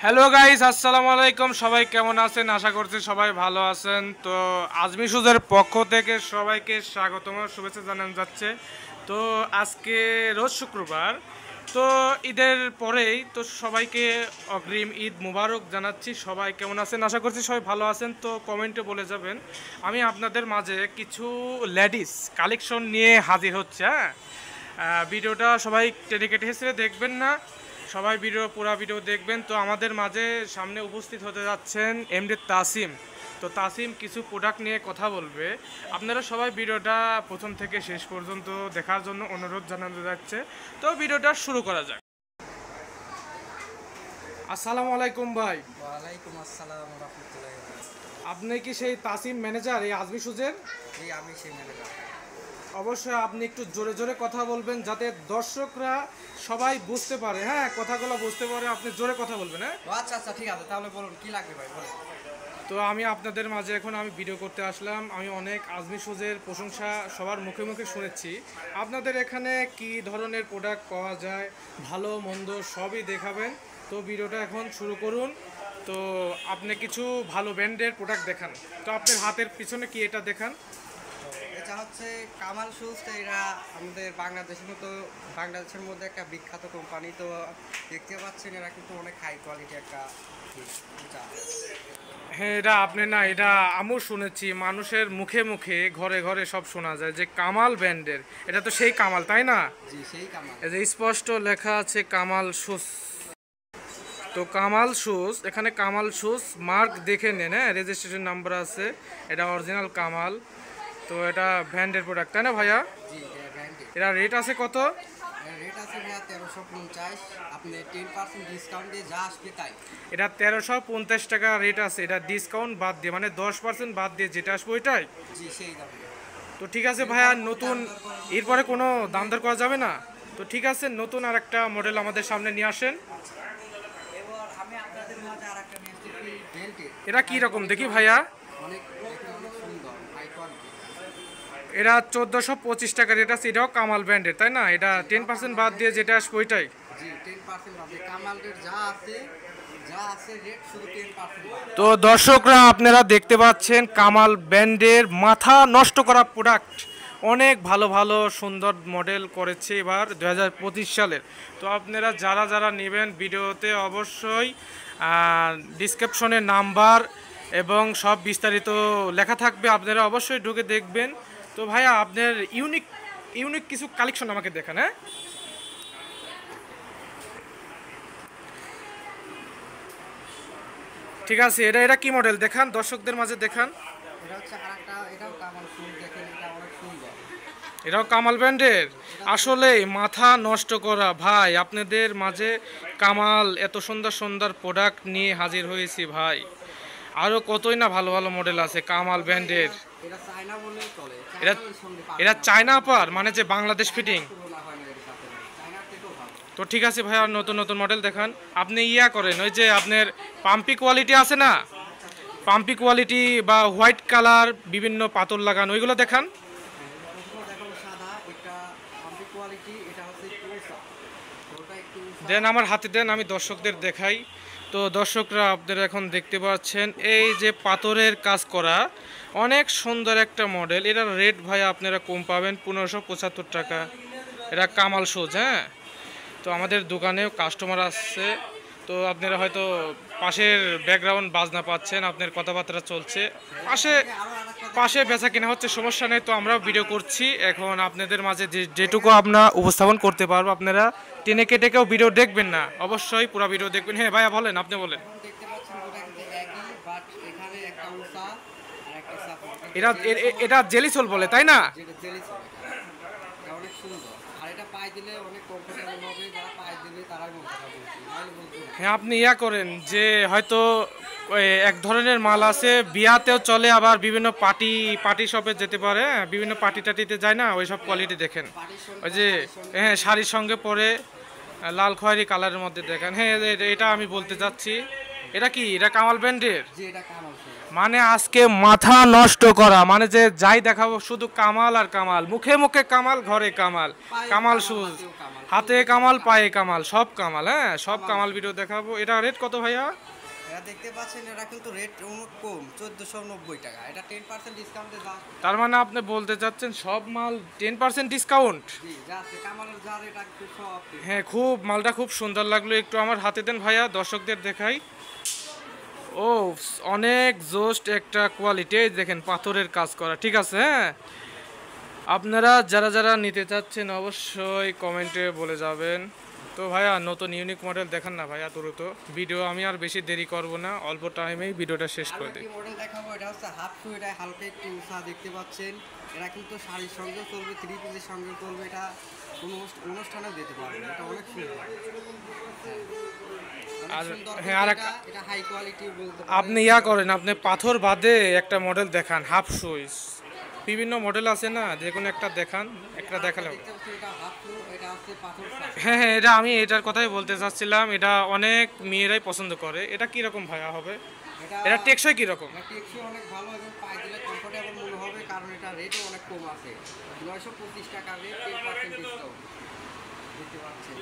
Hello guys, আসসালামু আলাইকুম। সবাই কেমন আছেন? আশা করছি সবাই ভালো আছেন। তো আজমি শুজের পক্ষ থেকে সবাইকে স্বাগতম, শুভেচ্ছা জানানো যাচ্ছে। তো আজকে রোজ শুক্রবার, তো ঈদের পরেই তো সবাইকে অগ্রিম ঈদ মুবারক জানাচ্ছি। সবাই কেমন আছেন? আশা করছি সবাই ভালো আছেন। তো কমেন্টে বলে যাবেন। আমি আপনাদের মাঝে কিছু লেডিস কালেকশন নিয়ে হাজির হচ্ছে। ভিডিওটা সবাই টেনে কেটে হেসে দেখবেন না, সবাই পুরো ভিডিও দেখবেন। তো আমাদের মাঝে সামনে উপস্থিত হতে যাচ্ছেন এমডি তাসিম। তো তাসিম কিছু প্রোডাক্ট নিয়ে কথা বলবে। আপনারা সবাই ভিডিওটা প্রথম থেকে শেষ পর্যন্ত দেখার জন্য অনুরোধ জানানো যাচ্ছে। তো ভিডিওটা শুরু করা যাক। আসসালামু আলাইকুম ভাই। ওয়ালাইকুম আসসালাম ওয়া রাহমাতুল্লাহি ওয়া বারাকাতুহু। আপনি কি সেই তাসিম ম্যানেজার এই আজমি শুজের? জি, আমি সেই ম্যানেজার। অবশ্যই আপনি একটু জোরে জোরে কথা বলবেন যাতে দর্শকরা সবাই বুঝতে পারে। হ্যাঁ, কথাগুলো বুঝতে পারে। আপনি জোরে কথা বলবেন। হ্যাঁ, আচ্ছা আচ্ছা, ঠিক আছে, তাহলে বলুন কি লাগবে ভাই, বলুন। তো আমি আপনাদের মাঝে এখন ভিডিও করতে আসলাম। আমি অনেক আজমি শুজের প্রশংসা সবার মুখে মুখে শুনেছি। আপনাদের এখানে কি ধরনের প্রোডাক্ট পাওয়া যায়, ভালো মন্দ সবই দেখাবেন। তো ভিডিওটা এখন শুরু করুন। তো আপনি কিছু ভালো ব্র্যান্ডের প্রোডাক্ট দেখান। তো আপনার হাতের পিছনে কি এটা দেখান? এটা হচ্ছে কামাল শুজ। তো এরা আমাদের বাংলাদেশের মধ্যে একটা বিখ্যাত কোম্পানি। তো দেখতে পাচ্ছেন এরা কিন্তু অনেক হাই কোয়ালিটি একটা জুতা। হ্যাঁ, এটা আপনি না, এটা আমিও শুনেছি, মানুষের মুখে মুখে ঘরে ঘরে সব শোনা যায় যে কামাল ব্র্যান্ডের। এটা তো সেই কামাল, তাই না? জি, সেই কামাল। এই যে স্পষ্ট লেখা আছে কামাল শুজ। তো কামাল শুজ, এখানে কামাল শুজ মার্ক দেখে নেন। হ্যাঁ, রেজিস্ট্রেশন নাম্বার আছে, এটা অরিজিনাল কামাল। তো এটা ব্র্যান্ডের প্রোডাক্ট, তাই না ভাইয়া? জি, এটা ব্র্যান্ডেড। এটা রেট আছে কত? রেট আছে ভাইয়া 1350। আপনি 10% ডিসকাউন্ট দিয়ে যা আসবে তাই। এটা 1350 টাকা রেট আছে। এটা ডিসকাউন্ট বাদ দিয়ে, মানে 10% বাদ দিয়ে যেটা আসবে ওইটাই। জি, সেই দাম। তো ঠিক আছে ভাইয়া, নতুন এরপরে কোনো দাম দর করা যাবে না? তো ঠিক আছে, নতুন আর একটা মডেল আমাদের সামনে নিয়ে আসেন। এবার আমি আপনাদের মাঝে আরেকটা নিয়ে এসেছি বেল্টের। এটা কি রকম দেখি ভাইয়া? অনেক দেখতে অনেক সুন্দর, হাই কোয়ালিটি। এটা 1425 টাকা রেট আছে। এটাও কামাল ব্র্যান্ডের, তাই না? এটা 10% বাদ দিয়ে যেটা আসবে ওইটাই। জি, 10% বাদে কামালের যা আছে রেট শুধু 10% বাদে। তো দর্শকরা, আপনারা দেখতে পাচ্ছেন কামাল ব্র্যান্ডের মাথা নষ্ট করা প্রোডাক্ট। অনেক ভালো ভালো সুন্দর মডেল করেছে এবার 2025 সালের। তো আপনারা যারা যারা নেবেন, ভিডিওতে অবশ্যই ডিসক্রিপশনে নাম্বার এবং সব বিস্তারিত লেখা থাকবে, আপনারা অবশ্যই ঢুকে দেখবেন। তো ভাইয়া, আপনার ইউনিক ইউনিক কিছু কালেকশন আমাকে দেখান। হ্যাঁ, ঠিক আছে। এটা এটা কি মডেল দেখান, দর্শকদের মাঝে দেখান। এটা হচ্ছে আরেকটা, এটাও কামাল ফুল, দেখেন এটা অনেক সুন্দর। এটাও কামাল ব্র্যান্ডের। আসলে মাথা নষ্ট করা ভাই, আপনাদের মাঝে কামাল এত সুন্দর সুন্দর প্রোডাক্ট নিয়ে হাজির হয়েছি ভাই। আরও কতই না ভালো ভালো মডেল আছে কামাল ব্র্যান্ডের। এটা চায়না বলেই চলে। এটা চায়নার সঙ্গে এটা চায়না পার, মানে যে বাংলাদেশ ফিটিং। তুলনা হয় না এর সাথে, চায়নার থেকেও ভালো। তো ঠিক আছে ভাই, আর নতুন নতুন মডেল দেখান। আপনি করেন, ওই যে আপনার পাম্পি কোয়ালিটি আছে না, পাম্পি কোয়ালিটি বা হোয়াইট কালার বিভিন্ন পাতল লাগানো, ওইগুলো দেখান। প্রথমে দেখাবো সাদা, এটা আম্পি কোয়ালিটি, এটা হচ্ছে একটু উঁচা। তো ওটা একটু উঁচা। দেন আমার হাতে দেন, আমি দর্শকদের দেখাই। তো দর্শকরা, আপনারা এখন দেখতে পাচ্ছেন এই যে পাথরের কাজ করা অনেক সুন্দর একটা মডেল। এটার রেট ভাই আপনারা কম পাবেন, 1575 টাকা। এটা কামাল শুজ। হ্যাঁ, তো আমাদের দোকানেও কাস্টমার আসছে। তো আপনারা হয়তো পাশের ব্যাকগ্রাউন্ড বাজনা পাচ্ছেন, আপনার কথাবার্তা চলছে পাশে পাশে বেচা কিনা হচ্ছে, সমস্যা নেই। তো আমরাও ভিডিও করছি এখন আপনাদের মাঝে, যেটুকু আমরা উপস্থাপন করতে পারবো। আপনারা টেনে কেটে কেউ ভিডিও দেখবেন না, অবশ্যই পুরো ভিডিও দেখবেন। হ্যাঁ ভাইয়া, বলেন, আপনি বলেন। এখন দেখতে পাচ্ছেন দুটা কিন্তু একই, বাট এখানে একটা উঁচা আর একটা সাপোর্ট। এটা এটা জেলি সোল বলে, তাই না? যেটা জেলি ছিল, এটা অনেক সুন্দর। আর এটা পায়ে দিলে অনেক কমফোর্টেবল হবে। যারা পায়ে দিবে তারাই বলতে পারবে, নাহলে বলতে না। হ্যাঁ, আপনি করেন যে হয়তো এক ধরনের মাল আছে বিয়াতেও চলে, আবার বিভিন্ন পার্টি শপে যেতে পারে। হ্যাঁ, বিভিন্ন পার্টি টাটিতে যায় না, ওই সব কোয়ালিটি দেখেন। ওই যে হ্যাঁ, শাড়ির সঙ্গে পরে লাল খয়েরি কালারের মধ্যে দেখেন। হ্যাঁ, এটা আমি বলতে চাচ্ছি। এটা কি, এটা কামাল ব্র্যান্ডের? যে এটা কামাল শুজ। মানে আজকে মাথা নষ্ট করা, মানে যে যাই দেখাবো শুধু কামাল আর কামাল, মুখে মুখে কামাল, ঘরে কামাল, কামাল শুজ। হাতে কামাল পায়ে কামাল সব কামাল, হ্যাঁ সব কামাল ভিডিও দেখাবো। এটা রেট কত ভাইয়া? এটা দেখতে পাচ্ছেন, এটা কিন্তু রেট অনেক কম, 1490 টাকা। এটা 10% ডিসকাউন্টে দাম। তার মানে আপনি বলতে চাচ্ছেন সব মাল 10% ডিসকাউন্ট? জি, যা আছে কামালের যা রেট আছে সব। হ্যাঁ, খুব মালটা খুব সুন্দর লাগলো। একটু আমার হাতে দেন ভাইয়া, দর্শকদের দেখাই। ও, অনেক জোস্ট একটা কোয়ালিটি। এই দেখেন পাথরের কাজ করা, ঠিক আছে। হ্যাঁ, আপনারা যারা যারা নিতে চাচ্ছেন অবশ্যই কমেন্টে বলে যাবেন। তো ভাইয়া নতুন ইউনিক মডেল দেখান না ভাইয়া দ্রুত। ভিডিও আমি আর বেশি দেরি করব না, অল্প টাইমেই ভিডিওটা শেষ করে দিই। আরেকটি মডেল দেখাবো, এটা হচ্ছে হাফ শু। এটা হালকা একটু উঁচা দেখতে পাচ্ছেন। এটা কিন্তু শাড়ির সঙ্গে চলবে, 3 পিসের সঙ্গে চলবে। এটা কোনো অনুষ্ঠানেও দিতে পারবে। এটা অনেক সুন্দর। আর সুন্দর। হ্যাঁ, আর এটা হাই কোয়ালিটি বলতে আপনি ইয়া করেন, আপনি পাথর বাদে একটা মডেল দেখান হাফ সুইচ। বিভিন্ন মডেল আছে না, যে কোনো একটা দেখান, একটা দেখালে হবে। দেখতে পাচ্ছেন, এটা হাফ শু। এটা হচ্ছে পাথর শাড়ি। হ্যাঁ হ্যাঁ, এটা আমি এটার কথাই বলতে চাচ্ছিলাম। এটা অনেক মেয়েরাই পছন্দ করে। এটা কি রকম ভাইয়া হবে? এটা টেকসই কি রকম? এটা টেকসই অনেক ভালো এবং পায়ে দিলে কমফোর্টেবল মনে হবে, কারণ এটা রেটও অনেক কম আছে। 925 টাকা রেট, 10% ডিসকাউন্ট দেখতে পাচ্ছেন।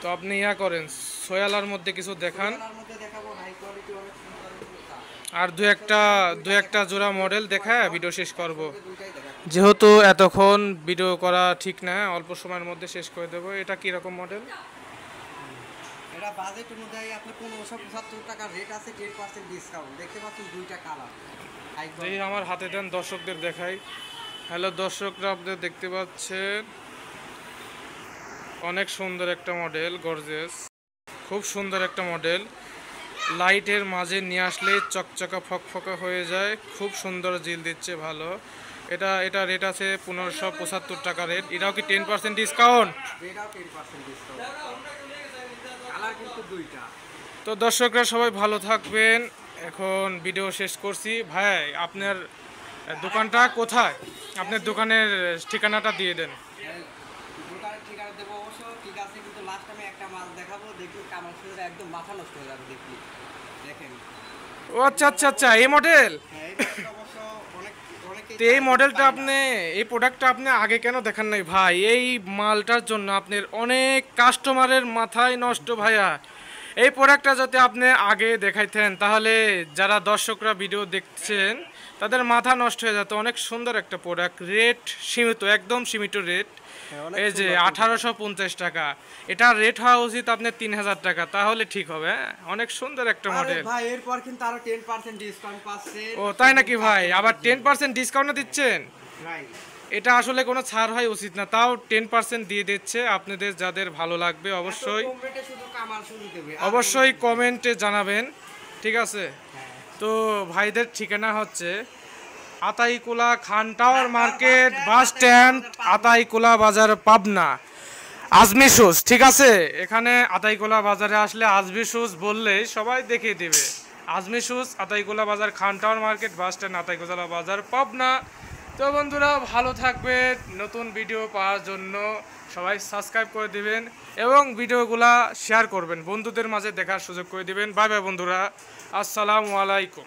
তো আপনি ইয়া করেন, সোয়ালার মধ্যে কিছু দেখান, তার মধ্যে দেখাবো হাই কোয়ালিটি অনেক সুন্দর জুতা। আর দু একটা জোড়া মডেল দেখায় ভিডিও শেষ করব। দুইটাই দেখাবো। যেহেতু এতক্ষণ ভিডিও করা ঠিক না, অল্প সময়ের মধ্যে শেষ করে দেবো। এটা কি রকম মডেল? এটা বাজেট অনুযায়ী আপনার 1575 টাকা রেট আছে, 10% ডিসকাউন্ট দেখতে পাচ্ছেন। দুইটা কালার হাই এই কোয়ালিটি। আমার হাতে দেন, দর্শকদের দেখাই। হ্যালো দর্শকরা, আপনারা দেখতে পাচ্ছেন অনেক সুন্দর একটা মডেল, গর্জিয়াস, খুব সুন্দর একটা মডেল। লাইটের মাঝে নিয়ে আসলে চকচকা ফকফকা হয়ে যায়, খুব সুন্দর জিল দিচ্ছে, ভালো। এটা রেট আছে 1575 টাকা রেট। এটাও কি 10% ডিসকাউন্ট? এটাও 10% ডিসকাউন্ট। কালার কিন্তু দুইটা। তো দর্শকরা সবাই ভালো থাকবেন। এখন ভিডিও শেষ করছি। ভাই আপনার দোকানটা কোথায়? আপনার দোকানের ঠিকানাটা দিয়ে দেন। দোকানের ঠিকানা দেবো অবশ্য, ঠিক আছে, কিন্তু লাস্ট আমি একটা মাল দেখাবো, দেখি কামাল শুরু একদম মাথা নষ্ট হয়ে যাবে দেখি। দেখেন। ও আচ্ছা আচ্ছা আচ্ছা, এই মডেল। হ্যাঁ, এই মডেলটা অবশ্য অনেকেই তো এই মডেলটা আপনি, এই প্রোডাক্টটা আপনি আগে কেন দেখান নাই ভাই? এই মালটার জন্য আপনার অনেক কাস্টমারের মাথায় নষ্ট ভাইয়া। এই প্রোডাক্টটা যদি আপনি আগে দেখাইতেন, তাহলে যারা দর্শকরা ভিডিও দেখছেন তাদের মাথা নষ্ট হয়ে যেত। অনেক সুন্দর একটা প্রোডাক্ট, রেট সীমিত, একদম সীমিত রেট। এই যে 1850 টাকা, এটা রেট হওয়া উচিত আপনার 3000 টাকা, তাহলে ঠিক হবে। হ্যাঁ, অনেক সুন্দর একটা মডেল ভাই। এরপর কিন্তু আরো 10% ডিসকাউন্ট পাচ্ছে। ও তাই নাকি ভাই? আবার 10% ডিসকাউন্ট দিচ্ছেন? ভাই এটা আসলে কোনো ছাড় হয় উচিত না, তাও 10% দিয়ে দিচ্ছে। আপনাদের যাদের ভালো লাগবে অবশ্যই শুধু কামাল শুরু দেবে। অবশ্যই কমেন্টে জানাবেন, ঠিক আছে। তো ভাইদের ঠিকানা হচ্ছে Ataikula Khan tower market, bus stand, Ataikula Bazar, Pabna, Azmi shoes, ঠিক আছে। এখানে আতাইকুলা বাজারে আসলে আজমি শুজ বললেই সবাই দেখিয়ে দেবে। Azmi shoes, Ataikula Bazar, Khan tower market, bus stand, Ataikula Bazar, Pabna. তো বন্ধুরা ভালো থাকবেন। নতুন ভিডিও পাওয়ার জন্য সবাই সাবস্ক্রাইব করে দিবেন এবং ভিডিওগুলা শেয়ার করবেন, বন্ধুদের মাঝে দেখার সুযোগ করে দিবেন। বাই বাই বন্ধুরা, আসসালামু আলাইকুম।